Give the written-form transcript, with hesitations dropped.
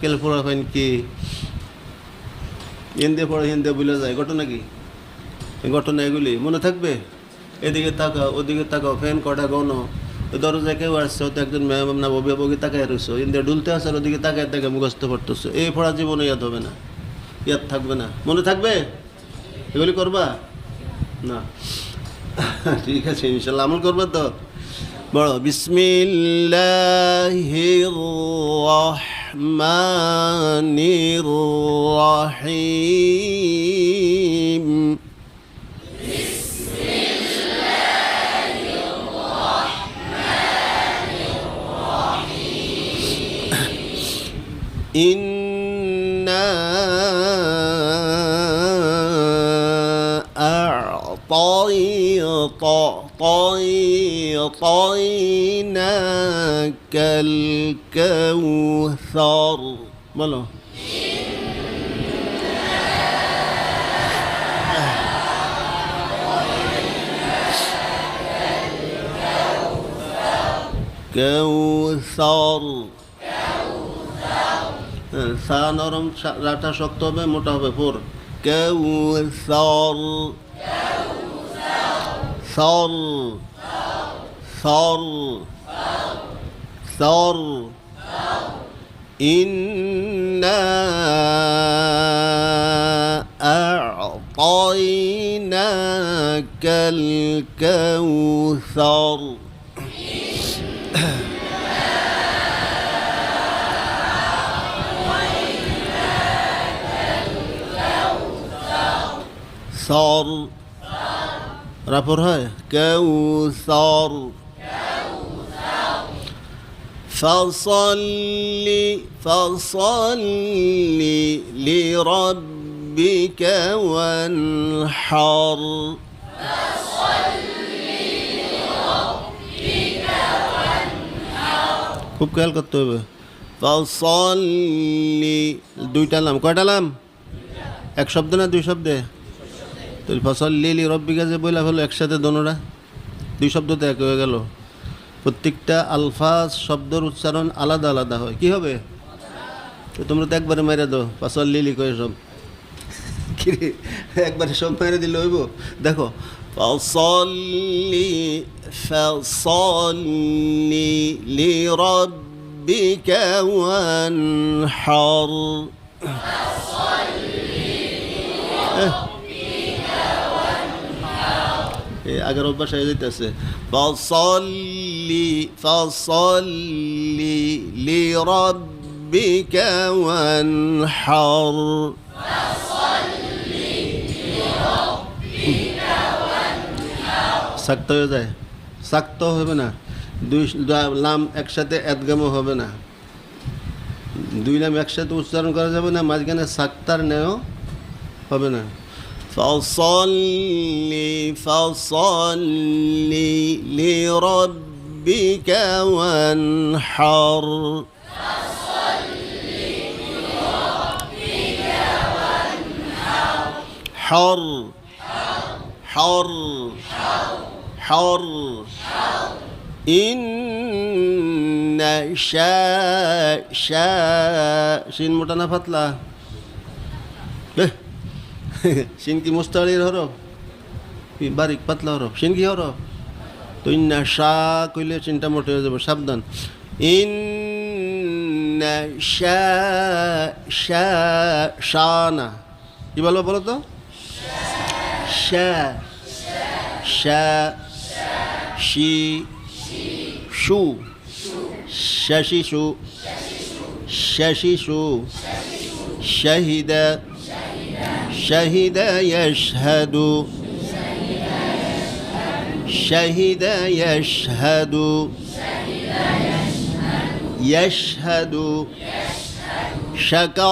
কেল পড়াবেন কি হিন্দে পড়ে হিন্দে ভুলে যায় ঘটনা কি এই ঘটনা এগুলি মনে থাকবে এদিকে তাকাও ওদিকে তাকাও ফ্যান কটা গনো দরজায় কেউ আসছে হয়তো একজন ম্যাম না অভিভাবকই তাকায় রয়েছে হিন্দে ডুলতে আসে আর ওদিকে তাকায় তাকে মুখস্থ পড়তেছে এই পড়া জীবনে ইয়াদ হবে না ইয়াদ থাকবে না মনে থাকবে এগুলি করবা না ঠিক আছে ইনশাল্লাহ আমল করবে তো বড় বিসমিল্লাহির রহমানির রহিম ইন্না أعطيناك الكوثر বলো كوثر সা নরম রাটা শক্ত হবে মোটা হবে ফোর كوثر ثر ثر ثر إنا أعطيناك الكوثر ثر রাপর হয় كوثر فصل لربك وانحر খুব খেয়াল করতে হবে فصل দুইটা নাম কয়টা নাম এক শব্দ না দুই শব্দে তো ফসল্লি লিরব্বিকা যে বইলা হলো একসাথে দোনোরা দুই শব্দতে এক হয়ে গেল প্রত্যেকটা আলফাজ শব্দের উচ্চারণ আলাদা আলাদা হয় কি হবে তো তোমরা তো একবারে মেরে দাও ফসল্লি লিখো সব কি একবারে সব মেরে দিলে হইব দেখো ফসল্লি লিরব্বিকা ওয়ানহার আগের অভ্যাস হয়ে যেতেছে ফসল্লি লিরব্বিকা ওয়ানহার সাক্ত হয়ে যায় সাক্ত হবে না দুই লাম একসাথে একদমও হবে না দুই নাম একসাথে উচ্চারণ করা যাবে না মাঝখানে সাক্তার নেও হবে না فصل لربك وانحر حر حر حر إن شين মোটা পাতলা শিন কি মুস্তালির হরফ বারিক পাতলা হরফ শিন কি হরফ তো ইন্না শা কইলে চিনটা মোটা হয়ে যাবে সাবধান ইন্না শানা কি বলবো বলো তো শা শা শি শু শাশিশু শাশিশু শাহিদা شهد يشهد شهد يشهد يشهد شكر